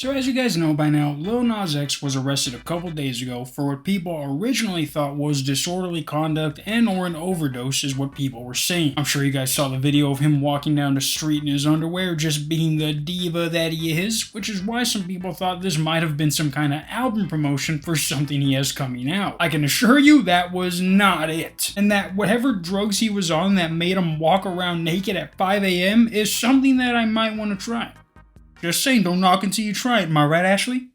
So as you guys know by now, Lil Nas X was arrested a couple days ago for what people originally thought was disorderly conduct and or an overdose is what people were saying. I'm sure you guys saw the video of him walking down the street in his underwear just being the diva that he is, which is why some people thought this might have been some kind of album promotion for something he has coming out. I can assure you that was not it. And that whatever drugs he was on that made him walk around naked at 5 a.m. is something that I might want to try. Just saying, don't knock until you try it, am I right, Ashley?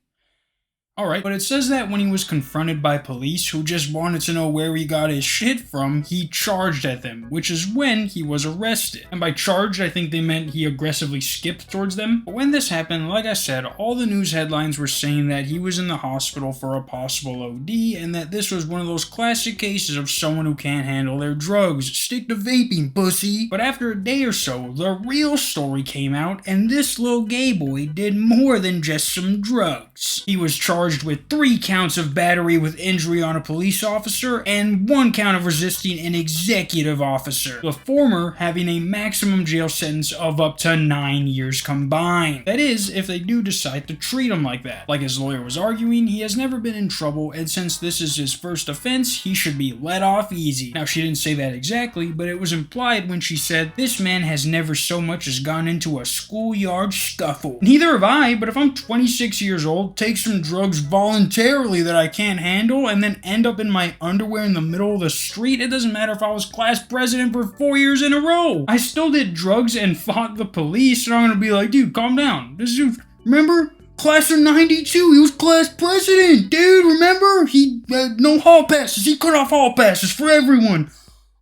Alright, but it says that when he was confronted by police who just wanted to know where he got his shit from, he charged at them, which is when he was arrested. And by charged, I think they meant he aggressively skipped towards them. But when this happened, like I said, all the news headlines were saying that he was in the hospital for a possible OD, and that this was one of those classic cases of someone who can't handle their drugs. Stick to vaping, pussy! But after a day or so, the real story came out, and this little gay boy did more than just some drugs. He was charged with 3 counts of battery with injury on a police officer and 1 count of resisting an executive officer, the former having a maximum jail sentence of up to 9 years combined. That is, if they do decide to treat him like that. Like his lawyer was arguing, he has never been in trouble, and since this is his first offense, he should be let off easy. Now, she didn't say that exactly, but it was implied when she said, "This man has never so much as gone into a schoolyard scuffle." Neither have I, but if I'm 26 years old, take some drugs voluntarily that I can't handle, and then end up in my underwear in the middle of the street, it doesn't matter if I was class president for 4 years in a row. I still did drugs and fought the police, and I'm gonna be like, dude, calm down. This dude, remember? Class of 92, he was class president, dude, remember? He had no hall passes, he cut off hall passes for everyone.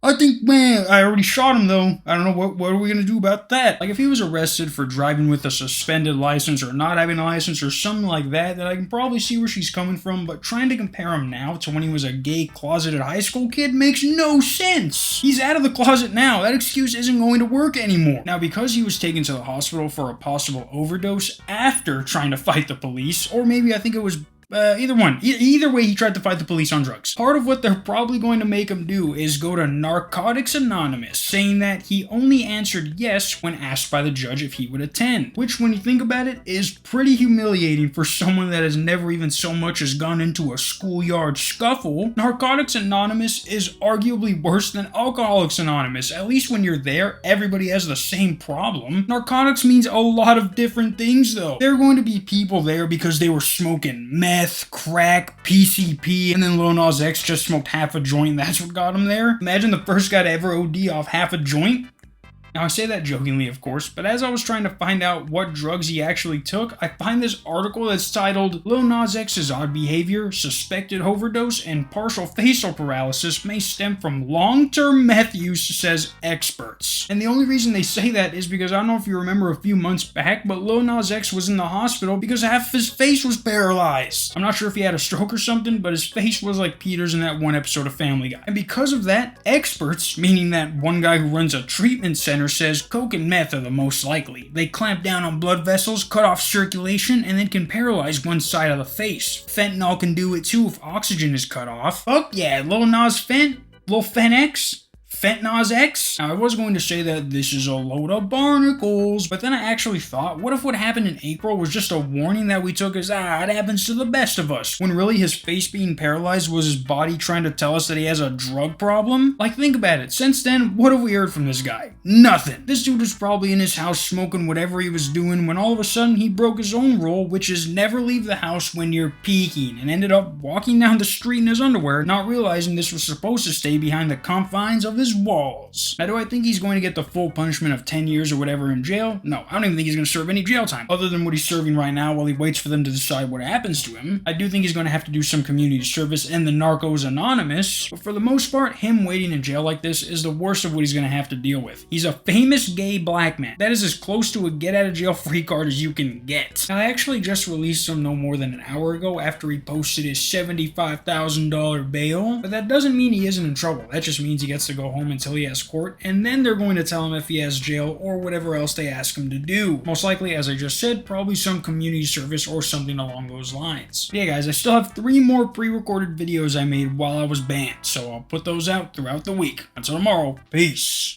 I think, man, I already shot him though. I don't know, what are we gonna do about that? Like, if he was arrested for driving with a suspended license or not having a license or something like that, then I can probably see where she's coming from, but trying to compare him now to when he was a gay, closeted high school kid makes no sense. He's out of the closet now. That excuse isn't going to work anymore. Now, because he was taken to the hospital for a possible overdose after trying to fight the police, or maybe I think it was either one. Either way, he tried to fight the police on drugs. Part of what they're probably going to make him do is go to Narcotics Anonymous, saying that he only answered yes when asked by the judge if he would attend. Which, when you think about it, is pretty humiliating for someone that has never even so much as gone into a schoolyard scuffle. Narcotics Anonymous is arguably worse than Alcoholics Anonymous. At least when you're there, everybody has the same problem. Narcotics means a lot of different things though. There are going to be people there because they were smoking meth, crack, PCP, and then Lil Nas X just smoked half a joint. That's what got him there. Imagine the first guy to ever OD off half a joint. Now, I say that jokingly, of course, but as I was trying to find out what drugs he actually took, I find this article that's titled, "Lil Nas X's odd behavior, suspected overdose, and partial facial paralysis may stem from long-term meth use, says experts." And the only reason they say that is because I don't know if you remember a few months back, but Lil Nas X was in the hospital because half of his face was paralyzed. I'm not sure if he had a stroke or something, but his face was like Peter's in that one episode of Family Guy. And because of that, experts, meaning that one guy who runs a treatment center, says coke and meth are the most likely. They clamp down on blood vessels, cut off circulation, and then can paralyze one side of the face. Fentanyl can do it too if oxygen is cut off. Fuck yeah, Lil Nas Lil Fenx? Fentnas X? Now, I was going to say that this is a load of barnacles, but then I actually thought, what if what happened in April was just a warning that we took as, it happens to the best of us, when really his face being paralyzed was his body trying to tell us that he has a drug problem? Like, think about it. Since then, what have we heard from this guy? Nothing. This dude was probably in his house smoking whatever he was doing when all of a sudden he broke his own rule, which is never leave the house when you're peeking, and ended up walking down the street in his underwear, not realizing this was supposed to stay behind the confines of his walls. Now, do I think he's going to get the full punishment of 10 years or whatever in jail? No, I don't even think he's going to serve any jail time, other than what he's serving right now while he waits for them to decide what happens to him. I do think he's going to have to do some community service and the Narcos Anonymous, but for the most part, him waiting in jail like this is the worst of what he's going to have to deal with. He's a famous gay black man. That is as close to a get out of jail free card as you can get. Now, I actually just released him no more than an hour ago after he posted his $75,000 bail, but that doesn't mean he isn't in trouble. That just means he gets to go home until he has court, and then they're going to tell him if he has jail or whatever else they ask him to do. Most likely, as I just said, probably some community service or something along those lines. But yeah, guys, I still have 3 more pre-recorded videos I made while I was banned, so I'll put those out throughout the week. Until tomorrow, peace.